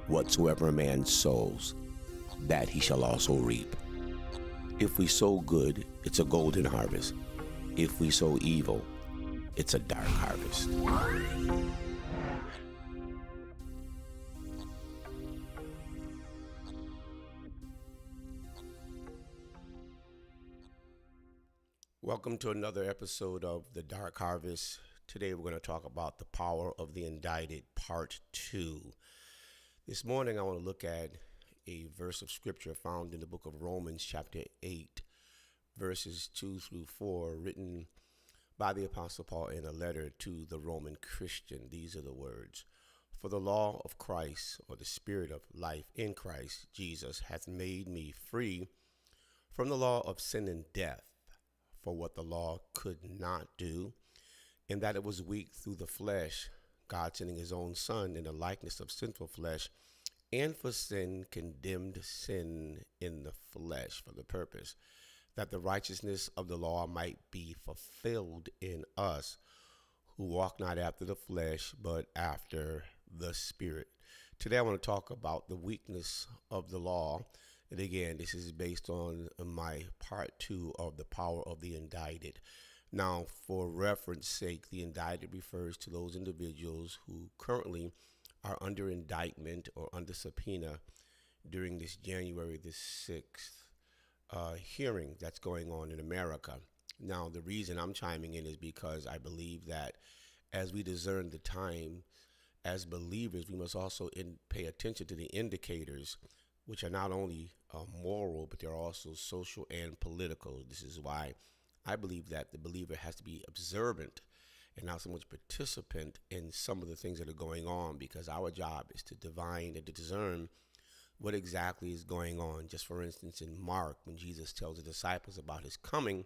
Whatsoever a man sows, that he shall also reap. If we sow good, it's a golden harvest. If we sow evil, it's a dark harvest. Welcome to another episode of The Dark Harvest. Today we're going to talk about the power of the indicted, Part 2. This morning I want to look at a verse of scripture found in the book of Romans chapter 8, verses 2 through 4, written by the Apostle Paul in a letter to the Roman Christian. These are the words. For the law of Christ, or the spirit of life in Christ Jesus, hath made me free from the law of sin and death. For what the law could not do, in that it was weak through the flesh, God sending his own Son in the likeness of sinful flesh, and for sin condemned sin in the flesh, for the purpose that the righteousness of the law might be fulfilled in us, who walk not after the flesh, but after the Spirit. Today I want to talk about the weakness of the law. And again, this is based on my part 2 of the power of the indicted. Now, for reference sake, the indicted refers to those individuals who currently are under indictment or under subpoena during this January the 6th hearing that's going on in America. Now, the reason I'm chiming in is because I believe that as we discern the time as believers, we must also pay attention to the indicators, which are not only moral, but they're also social and political. This is why I believe that the believer has to be observant and not so much participant in some of the things that are going on, because our job is to divine and to discern what exactly is going on. Just for instance, in Mark, when Jesus tells the disciples about his coming,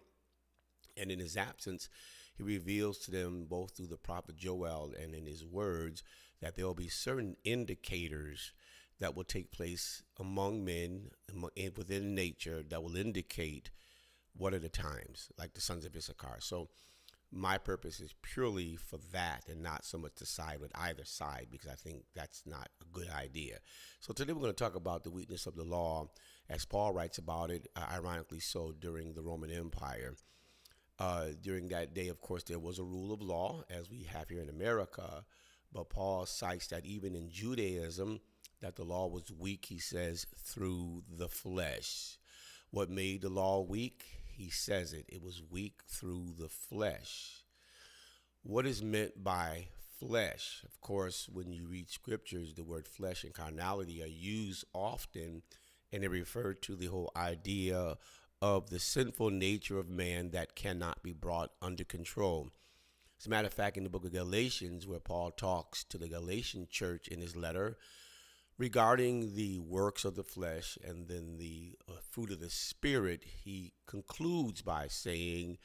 and in his absence, he reveals to them both through the prophet Joel and in his words that there will be certain indicators that will take place among men and within nature that will indicate what are the times, like the sons of Issachar. So my purpose is purely for that and not so much to side with either side, because I think that's not a good idea. So today we're going to talk about the weakness of the law, as Paul writes about it, ironically so, during the Roman Empire. During that day, of course, there was a rule of law, as we have here in America, but Paul cites that even in Judaism, that the law was weak, he says, through the flesh. What made the law weak? He says it was weak through the flesh. What is meant by flesh? Of course, when you read scriptures, the word flesh and carnality are used often, and they refer to the whole idea of the sinful nature of man that cannot be brought under control. As a matter of fact, in the book of Galatians, where Paul talks to the Galatian church in his letter regarding the works of the flesh and then the fruit of the Spirit, he concludes by saying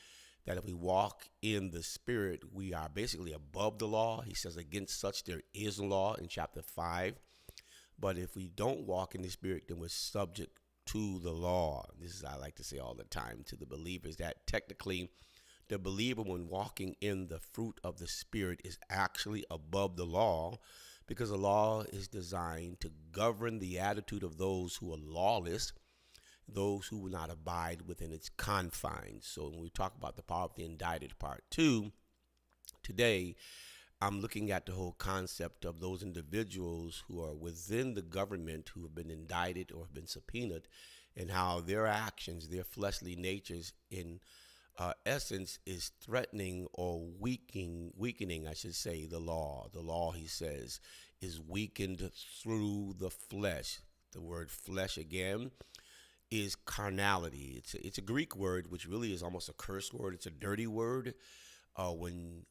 that if we walk in the Spirit, we are basically above the law. He says, against such there is law in chapter 5. But if we don't walk in the Spirit, then we're subject to the law. This is, I like to say all the time to the believers, that technically the believer, when walking in the fruit of the Spirit, is actually above the law, because the law is designed to govern the attitude of those who are lawless, those who will not abide within its confines. So when we talk about the power of the indicted, part 2, today I'm looking at the whole concept of those individuals who are within the government who have been indicted or have been subpoenaed, and how their actions, their fleshly natures in essence is threatening or weakening, I should say, the law. The law, he says, is weakened through the flesh. The word flesh, again, is carnality. It's a Greek word, which really is almost a curse word. It's a dirty word. When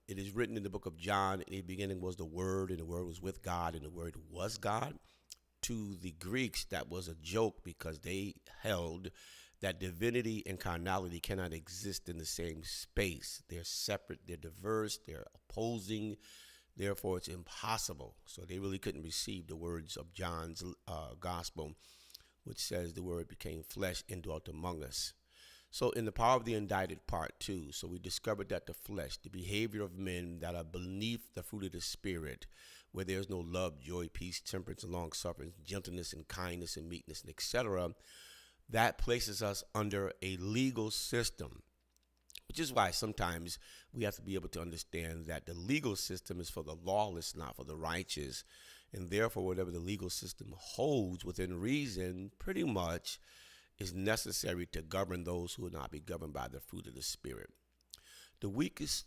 it is written in the book of John, in the beginning was the Word, and the Word was with God, and the Word was God. To the Greeks, that was a joke, because they held that divinity and carnality cannot exist in the same space. They're separate, they're diverse, they're opposing. Therefore, it's impossible. So they really couldn't receive the words of John's gospel, which says the Word became flesh and dwelt among us. So, in the power of the indicted, part two, so we discovered that the flesh, the behavior of men that are beneath the fruit of the Spirit, where there is no love, joy, peace, temperance, and long suffering, gentleness, and kindness, and meekness, and etc., that places us under a legal system, which is why sometimes we have to be able to understand that the legal system is for the lawless, not for the righteous. And therefore, whatever the legal system holds within reason, pretty much is necessary to govern those who will not be governed by the fruit of the Spirit. The weakness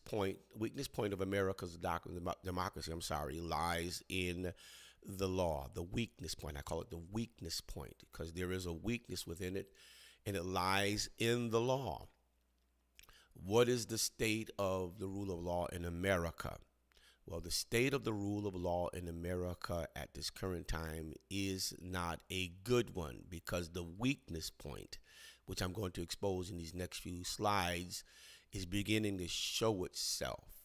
point of America's democracy, lies in the law. The weakness point, I call it the weakness point, because there is a weakness within it, and it lies in the law. What is the state of the rule of law in America? Well, the state of the rule of law in America at this current time is not a good one, because the weakness point, which I'm going to expose in these next few slides, is beginning to show itself.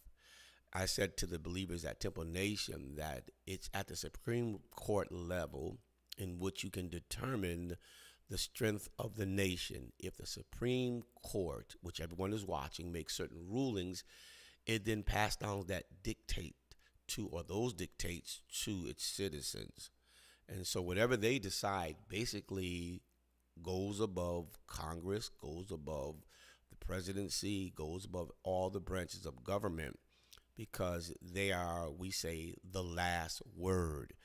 I said to the believers at Temple Nation that it's at the Supreme Court level in which you can determine the strength of the nation. If the Supreme Court, which everyone is watching, makes certain rulings, it then passed down that dictate to, or those dictates to, its citizens. And so whatever they decide basically goes above Congress, goes above the presidency, goes above all the branches of government, because they are, we say, the last word.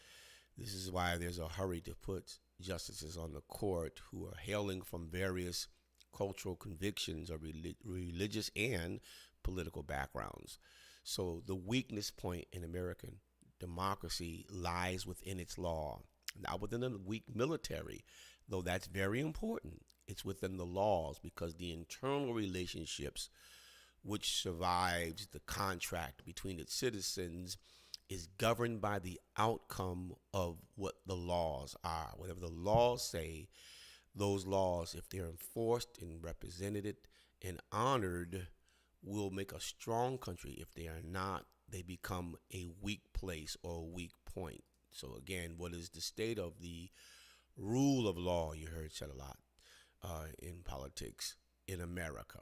This is why there's a hurry to put justices on the court who are hailing from various cultural convictions or religious and political backgrounds. So the weakness point in American democracy lies within its law, not within a weak military, though that's very important. It's within the laws, because the internal relationships which survives the contract between its citizens is governed by the outcome of what the laws are. Whatever the laws say, those laws, if they're enforced and represented and honored, will make a strong country. If they are not, they become a weak place or a weak point. So again, what is the state of the rule of law? You heard said a lot in politics in America.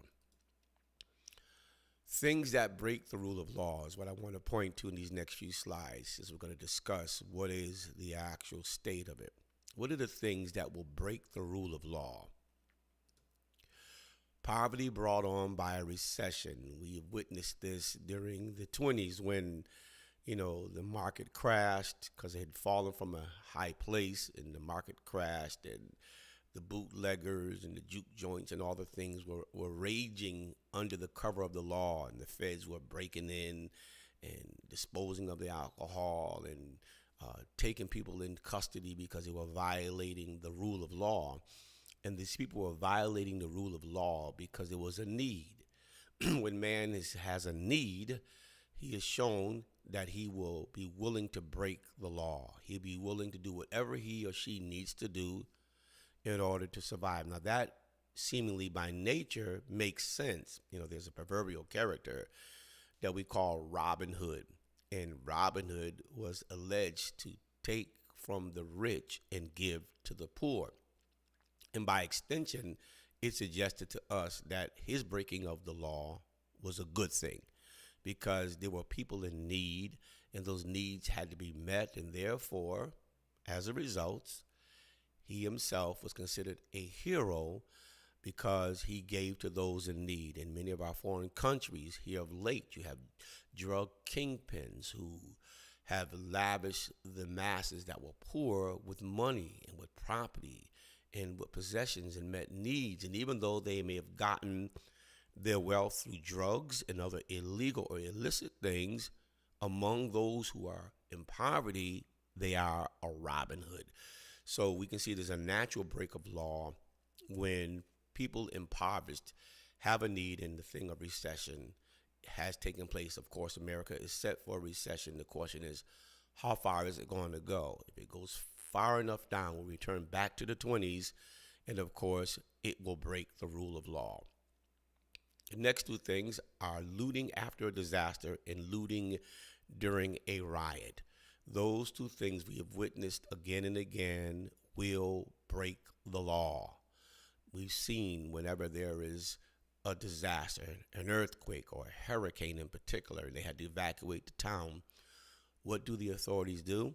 Things that break the rule of law is what I want to point to in these next few slides, as we're going to discuss what is the actual state of it. What are the things that will break the rule of law? Poverty brought on by a recession. We have witnessed this during the 20s when, the market crashed because it had fallen from a high place, and the market crashed, and the bootleggers and the juke joints and all the things were raging under the cover of the law, and the feds were breaking in and disposing of the alcohol and taking people in custody because they were violating the rule of law. And these people were violating the rule of law because there was a need. When man has a need, he is shown that he will be willing to break the law. He'll be willing to do whatever he or she needs to do in order to survive. Now, that seemingly by nature makes sense. There's a proverbial character that we call Robin Hood. And Robin Hood was alleged to take from the rich and give to the poor. And by extension, it suggested to us that his breaking of the law was a good thing, because there were people in need, and those needs had to be met. And therefore, as a result, he himself was considered a hero because he gave to those in need. In many of our foreign countries here of late, you have drug kingpins who have lavished the masses that were poor with money and with property and with possessions and met needs. And even though they may have gotten their wealth through drugs and other illegal or illicit things, among those who are in poverty, they are a Robin Hood. So we can see there's a natural break of law when people impoverished have a need, and the thing of recession has taken place. Of course, America is set for a recession. The question is, how far is it going to go? If it goes far enough down, we'll return back to the 20s, and of course, it will break the rule of law. The next two things are looting after a disaster and looting during a riot. Those two things we have witnessed again and again will break the law. We've seen whenever there is a disaster, an earthquake or a hurricane in particular, and they had to evacuate the town, what do the authorities do?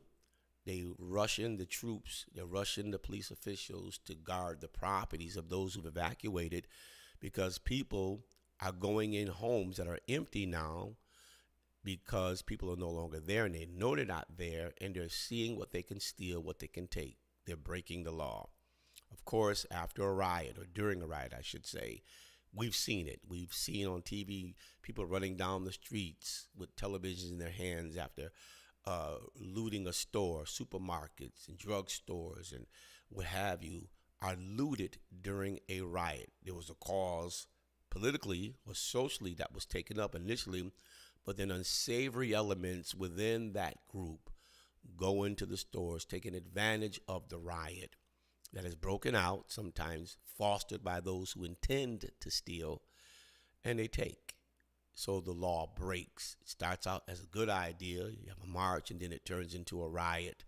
They rush in the troops, they rush in the police officials to guard the properties of those who've evacuated because people are going in homes that are empty now because people are no longer there and they know they're not there and they're seeing what they can steal, what they can take. They're breaking the law. Of course, after a riot, or during a riot, I should say, we've seen it. We've seen on TV people running down the streets with televisions in their hands after looting a store, supermarkets and drugstores and what have you are looted during a riot. There was a cause politically or socially that was taken up initially, but then unsavory elements within that group go into the stores, taking advantage of the riot that has broken out, sometimes fostered by those who intend to steal, and they take. So the law breaks. It starts out as a good idea. You have a march and then it turns into a riot.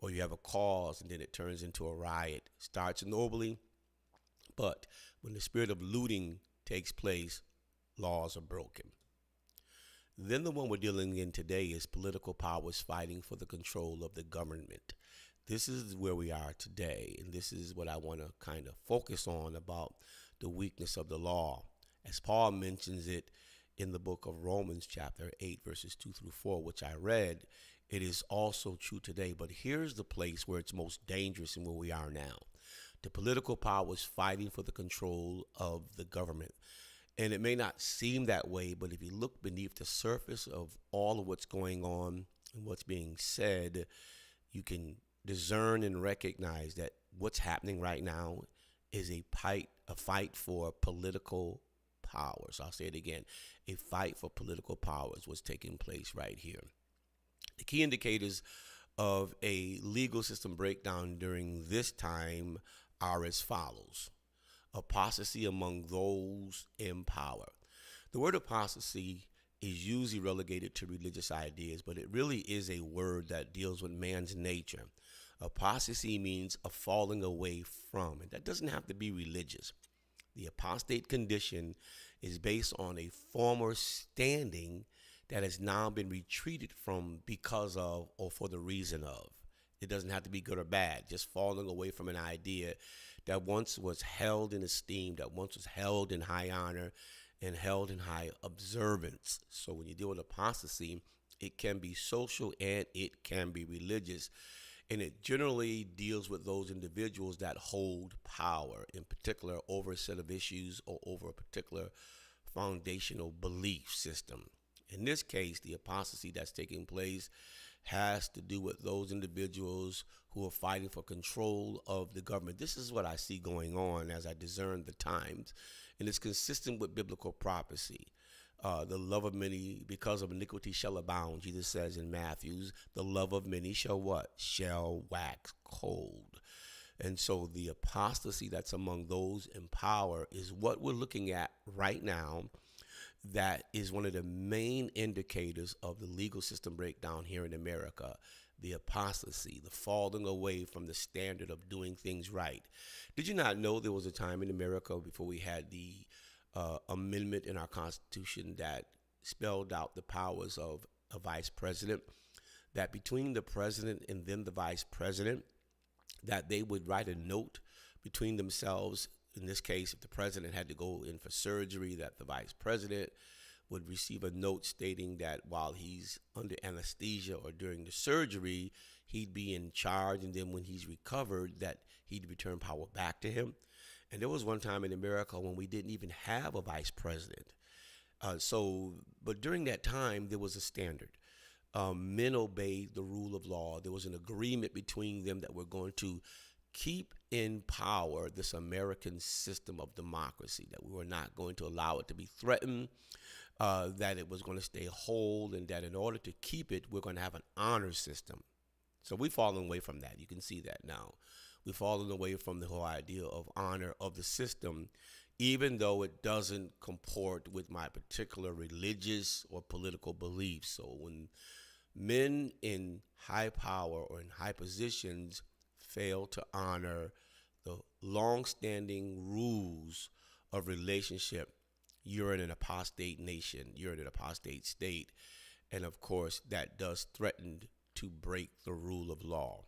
Or you have a cause and then it turns into a riot. Starts nobly, but when the spirit of looting takes place, laws are broken. Then the one we're dealing in today is political powers fighting for the control of the government. This is where we are today, and this is what I want to kind of focus on about the weakness of the law. As Paul mentions it in the book of Romans chapter 8, verses 2 through 4, which I read, it is also true today. But here's the place where it's most dangerous and where we are now. The political powers fighting for the control of the government. And it may not seem that way, but if you look beneath the surface of all of what's going on and what's being said, you can discern and recognize that what's happening right now is a fight for political powers. I'll say it again. A fight for political powers was taking place right here. The key indicators of a legal system breakdown during this time are as follows. Apostasy among those in power. The word apostasy is usually relegated to religious ideas, but it really is a word that deals with man's nature. Apostasy means a falling away from, and that doesn't have to be religious. The apostate condition is based on a former standing that has now been retreated from because of or for the reason of. It doesn't have to be good or bad, just falling away from an idea that once was held in esteem, that once was held in high honor and held in high observance. So when you deal with apostasy, it can be social and it can be religious. And it generally deals with those individuals that hold power, in particular over a set of issues or over a particular foundational belief system. In this case, the apostasy that's taking place has to do with those individuals who are fighting for control of the government. This is what I see going on as I discern the times, and it's consistent with biblical prophecy. The love of many, because of iniquity, shall abound. Jesus says in Matthew, the love of many shall what? Shall wax cold. And so the apostasy that's among those in power is what we're looking at right now. That is one of the main indicators of the legal system breakdown here in America. The apostasy, the falling away from the standard of doing things right. Did you not know there was a time in America before we had the amendment in our Constitution that spelled out the powers of a vice president, that between the president and then the vice president, that they would write a note between themselves. In this case, if the president had to go in for surgery, that the vice president would receive a note stating that while he's under anesthesia or during the surgery, he'd be in charge, and then when he's recovered, that he'd return power back to him. And there was one time in America when we didn't even have a vice president. But during that time, there was a standard. Men obeyed the rule of law. There was an agreement between them that we're going to keep in power this American system of democracy, that we were not going to allow it to be threatened, that it was going to stay whole, and that in order to keep it, we're going to have an honor system. So we've fallen away from that. You can see that now. We've fallen away from the whole idea of honor of the system, even though it doesn't comport with my particular religious or political beliefs. So when men in high power or in high positions fail to honor the long-standing rules of relationship, you're in an apostate nation, you're in an apostate state, and of course that does threaten to break the rule of law.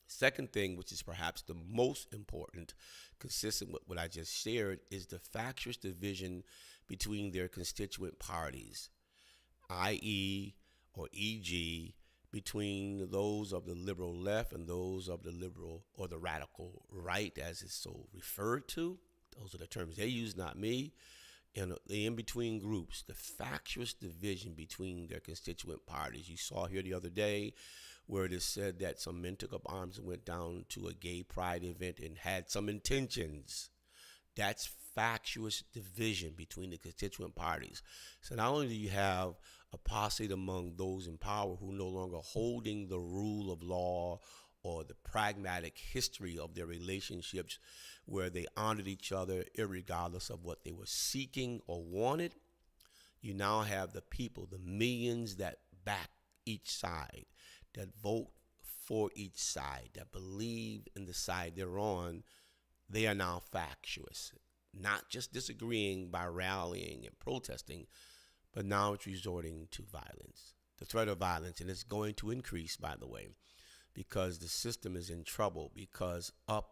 Second thing, which is perhaps the most important, consistent with what I just shared, is the factious division between their constituent parties, i.e., or e.g., between those of the liberal left and those of the liberal or the radical right, as it's so referred to. Those are the terms they use, not me. And the in-between groups, the factious division between their constituent parties. You saw here the other day where it is said that some men took up arms and went down to a gay pride event and had some intentions. That's factious division between the constituent parties. So not only do you have apostate among those in power who no longer holding the rule of law or the pragmatic history of their relationships where they honored each other irregardless of what they were seeking or wanted, you now have the people, the millions that back each side, that vote for each side, that believe in the side they're on. They are now factious, not just disagreeing by rallying and protesting, but now it's resorting to violence, the threat of violence, and it's going to increase, by the way, because the system is in trouble, because up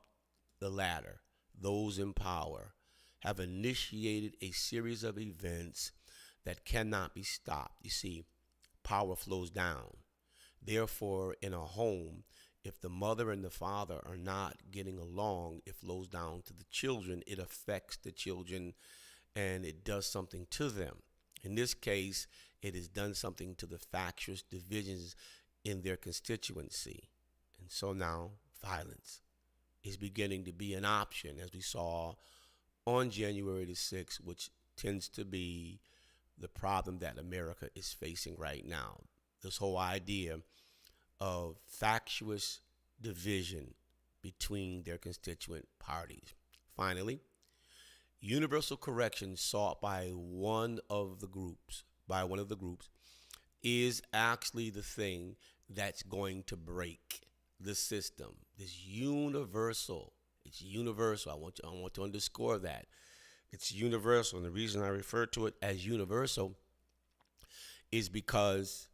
the ladder, those in power have initiated a series of events that cannot be stopped. You see, power flows down. Therefore, in a home, if the mother and the father are not getting along, it flows down to the children. It affects the children and it does something to them. In this case, it has done something to the factious divisions in their constituency. And so now violence is beginning to be an option, as we saw on January the 6th, which tends to be the problem that America is facing right now. This whole idea of factious division between their constituent parties. Finally, universal correction sought by one of the groups, is actually the thing that's going to break the system. It's universal. I want to underscore that. It's universal. And the reason I refer to it as universal is because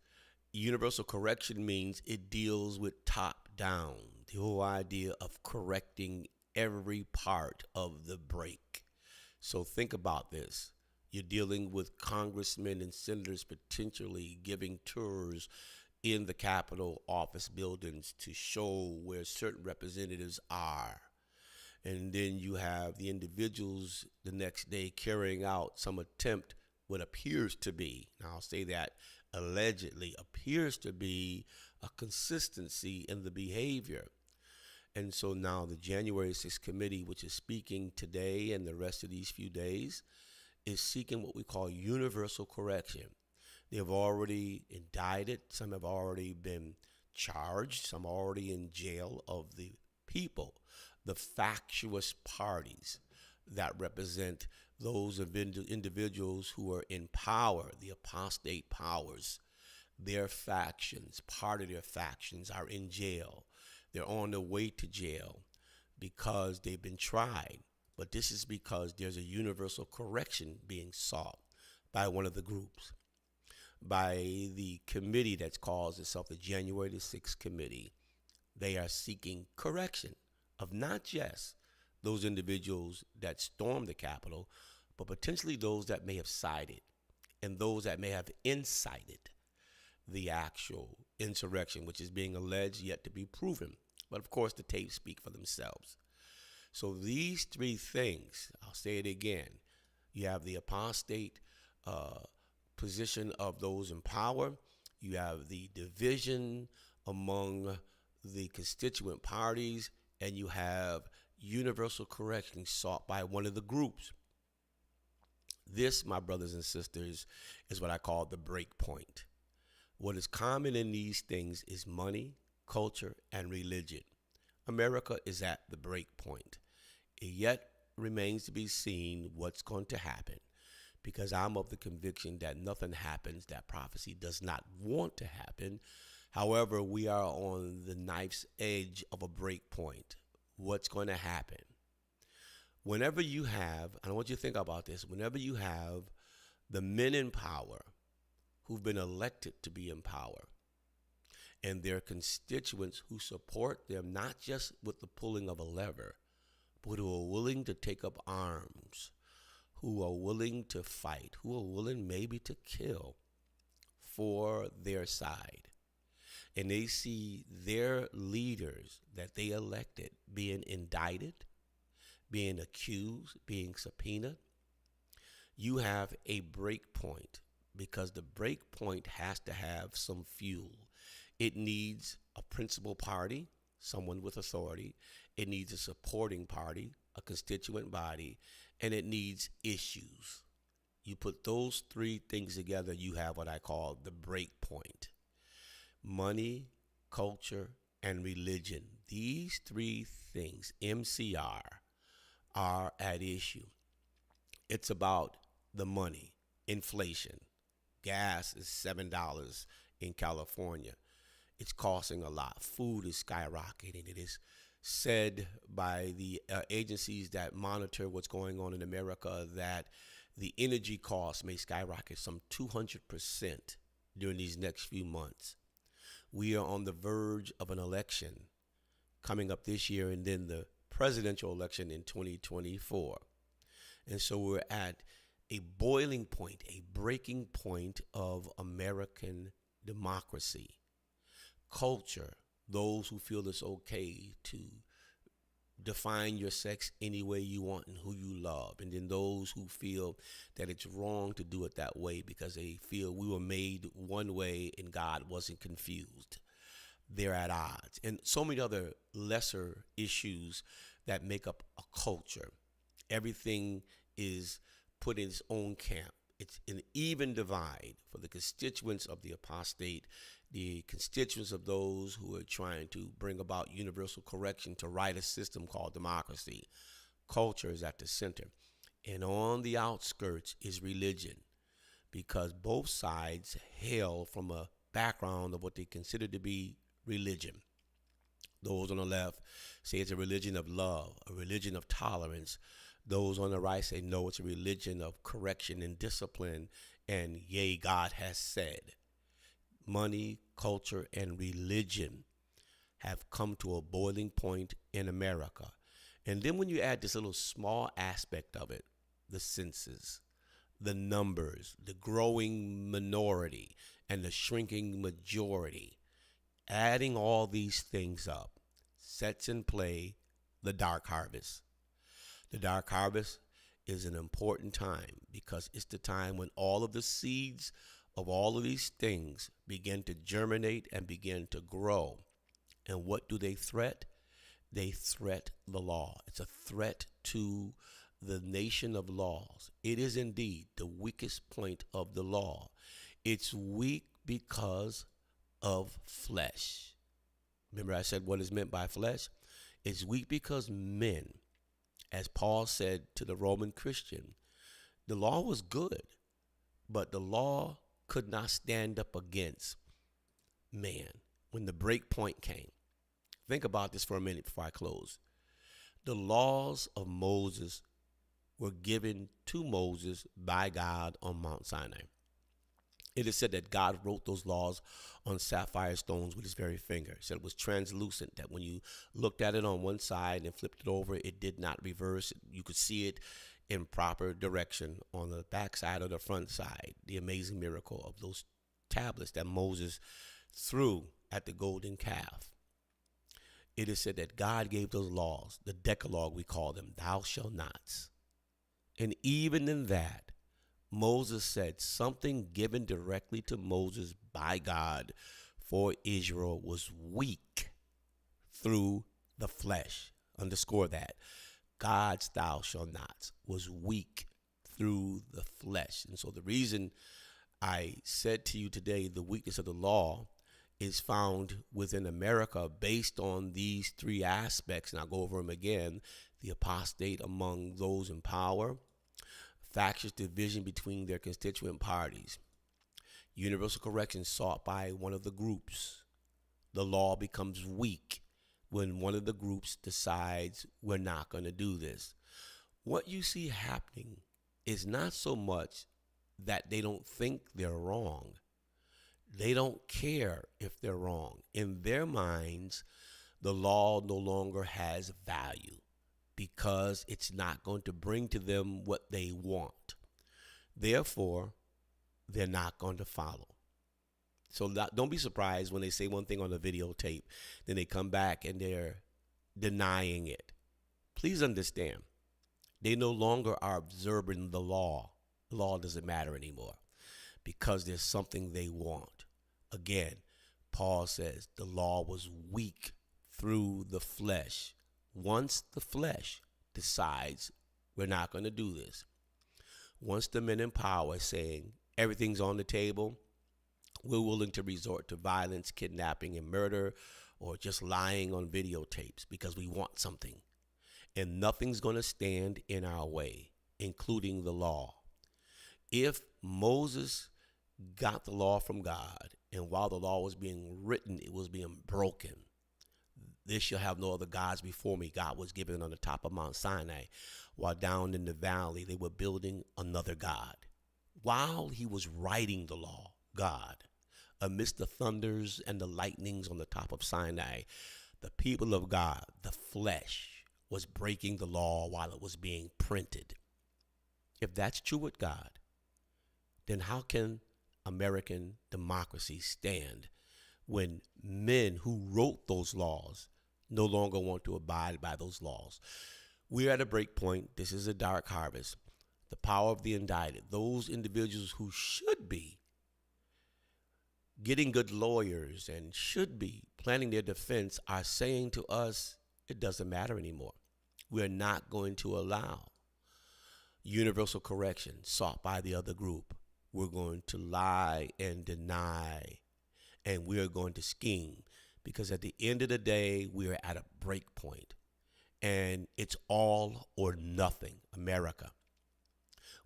universal correction means it deals with top down, the whole idea of correcting every part of the break. So think about this. You're dealing with congressmen and senators potentially giving tours in the Capitol office buildings to show where certain representatives are. And then you have the individuals the next day carrying out some attempt, what appears to be, and I'll say that allegedly appears to be, a consistency in the behavior. And so now the January 6th committee, which is speaking today and the rest of these few days, is seeking what we call universal correction. They have already indicted, some have already been charged, some are already in jail of the people, the factious parties that represent those individuals who are in power, the apostate powers. Their factions, part of their factions, are in jail. They're on their way to jail because they've been tried. But this is because there's a universal correction being sought by one of the groups, by the committee that's called itself the January the 6th committee. They are seeking correction of not just those individuals that stormed the Capitol, but potentially those that may have sided and those that may have incited the actual insurrection, which is being alleged yet to be proven. But of course, the tapes speak for themselves. So these three things, I'll say it again, you have the apostate position of those in power, you have the division among the constituent parties, and you have universal correction sought by one of the groups. This, my brothers and sisters, is what I call the break point. What is common in these things is money, culture, and religion. America is at the break point. It yet remains to be seen what's going to happen, because I'm of the conviction that nothing happens that prophecy does not want to happen. However, we are on the knife's edge of a break point. what's going to happen. Whenever you have, and I want you to think about this, whenever you have the men in power who've been elected to be in power and their constituents who support them, not just with the pulling of a lever, but who are willing to take up arms, who are willing to fight, who are willing maybe to kill for their side. And they see their leaders that they elected being indicted, being accused, being subpoenaed. You have a break point, because the break point has to have some fuel. It needs a principal party, someone with authority. It needs a supporting party, a constituent body, and it needs issues. You put those three things together, you have what I call the break point. Money, culture, and religion. These three things, MCR, are at issue. It's about the money, inflation. Gas is $7 in California. It's costing a lot. Food is skyrocketing. It is said by the agencies that monitor what's going on in America that the energy costs may skyrocket some 200% during these next few months. We are on the verge of an election coming up this year, and then the presidential election in 2024. And so we're at a boiling point, a breaking point of American democracy. Culture, those who feel it's okay to define your sex any way you want and who you love. And then those who feel that it's wrong to do it that way because they feel we were made one way and God wasn't confused. They're at odds. And so many other lesser issues that make up a culture. Everything is put in its own camp. It's an even divide for the constituents of the apostate, the constituents of those who are trying to bring about universal correction to right a system called democracy. Culture is at the center. And on the outskirts is religion, because both sides hail from a background of what they consider to be religion. Those on the left say it's a religion of love, a religion of tolerance. Those on the right say, no, it's a religion of correction and discipline, and yea, God has said. Money, culture, and religion have come to a boiling point in America. And then when you add this little small aspect of it, the census, the numbers, the growing minority, and the shrinking majority, adding all these things up sets in play the dark harvest. The dark harvest is an important time because it's the time when all of the seeds of all of these things begin to germinate and begin to grow. And what do they threat? They threat the law. It's a threat to the nation of laws. It is indeed the weakest point of the law. It's weak because of flesh. Remember I said what is meant by flesh? It's weak because men, as Paul said to the Roman Christian, the law was good, but the law could not stand up against man when the break point came. Think about this for a minute before I close. The laws of Moses were given to Moses by God on Mount Sinai. It is said that God wrote those laws on sapphire stones with his very finger. It said it was translucent, that when you looked at it on one side and flipped it over, it did not reverse. You could see it in proper direction on the back side or the front side. The amazing miracle of those tablets that Moses threw at the golden calf. It is said that God gave those laws, the Decalogue we call them, thou shalt nots. And even in that, Moses said something given directly to Moses by God for Israel was weak through the flesh. Underscore that. God's thou shalt not was weak through the flesh. And so the reason I said to you today the weakness of the law is found within America based on these three aspects, and I'll go over them again: the apostate among those in power, factious division between their constituent parties, universal correction sought by one of the groups. The law becomes weak when one of the groups decides we're not going to do this. What you see happening is not so much that they don't think they're wrong. They don't care if they're wrong. In their minds, the law no longer has value because it's not going to bring to them what they want. Therefore, they're not going to follow. So don't be surprised when they say one thing on the videotape, then they come back and they're denying it. Please understand, they no longer are observing the law. The law doesn't matter anymore because there's something they want. Again, Paul says the law was weak through the flesh. Once the flesh decides we're not going to do this, once the men in power are saying everything's on the table, we're willing to resort to violence, kidnapping, and murder, or just lying on videotapes because we want something. And nothing's going to stand in our way, including the law. If Moses got the law from God, and while the law was being written, it was being broken. This shall have no other gods before me. God was given on the top of Mount Sinai, while down in the valley, they were building another God. While he was writing the law, God, amidst the thunders and the lightnings on the top of Sinai, the people of God, the flesh, was breaking the law while it was being printed. If that's true with God, then how can American democracy stand when men who wrote those laws no longer want to abide by those laws? We're at a break point. This is a dark harvest. The power of the indicted. Those individuals who should be getting good lawyers and should be planning their defense are saying to us, it doesn't matter anymore. We're not going to allow universal correction sought by the other group. We're going to lie and deny, and we're going to scheme, because at the end of the day, we're at a break point, and it's all or nothing. America,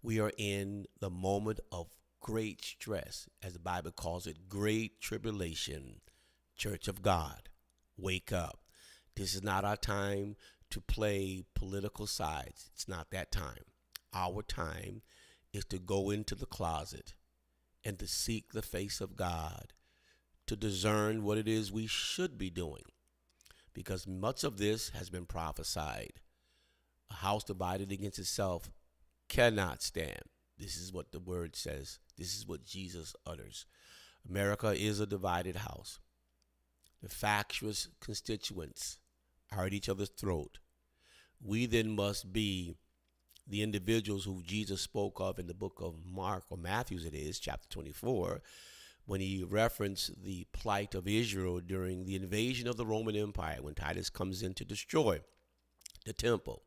we are in the moment of great stress, as the Bible calls it, great tribulation. Church of God, wake up. This is not our time to play political sides. It's not that time. Our time is to go into the closet and to seek the face of God, to discern what it is we should be doing, because much of this has been prophesied. A house divided against itself cannot stand. This is what the word says. This is what Jesus utters. America is a divided house. The factious constituents are at each other's throat. We then must be the individuals who Jesus spoke of in the book of Mark, or Matthew it is, chapter 24, when he referenced the plight of Israel during the invasion of the Roman Empire, when Titus comes in to destroy the temple.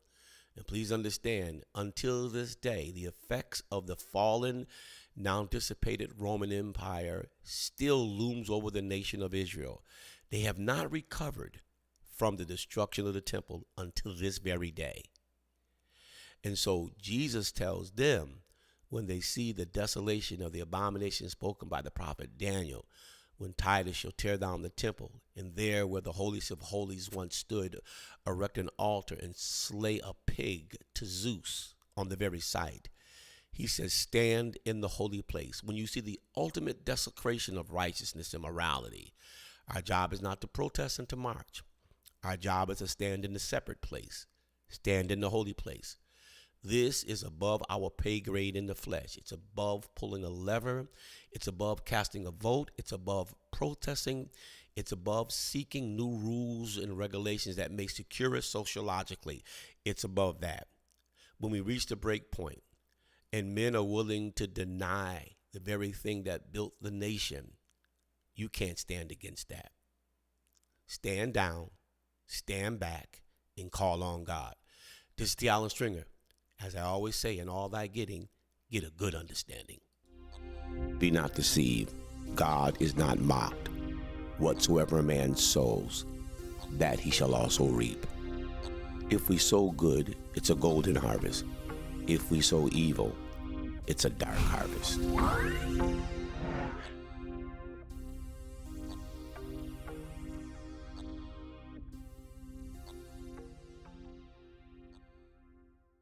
And please understand, until this day, the effects of the fallen, now dissipated Roman Empire still looms over the nation of Israel. They have not recovered from the destruction of the temple until this very day. And so Jesus tells them, when they see the desolation of the abomination spoken by the prophet Daniel, when Titus shall tear down the temple, and there where the holiest of holies once stood, erect an altar and slay a pig to Zeus on the very site. He says, stand in the holy place. When you see the ultimate desecration of righteousness and morality, our job is not to protest and to march. Our job is to stand in the separate place, stand in the holy place. This is above our pay grade in the flesh. It's above pulling a lever. It's above casting a vote. It's above protesting. It's above seeking new rules and regulations that may secure us sociologically. It's above that. When we reach the break point and men are willing to deny the very thing that built the nation, you can't stand against that. Stand down, stand back, and call on God. This is T. Allen Stringer. As I always say, in all thy getting, get a good understanding. Be not deceived. God is not mocked. Whatsoever a man sows, that he shall also reap. If we sow good, it's a golden harvest. If we sow evil, it's a dark harvest.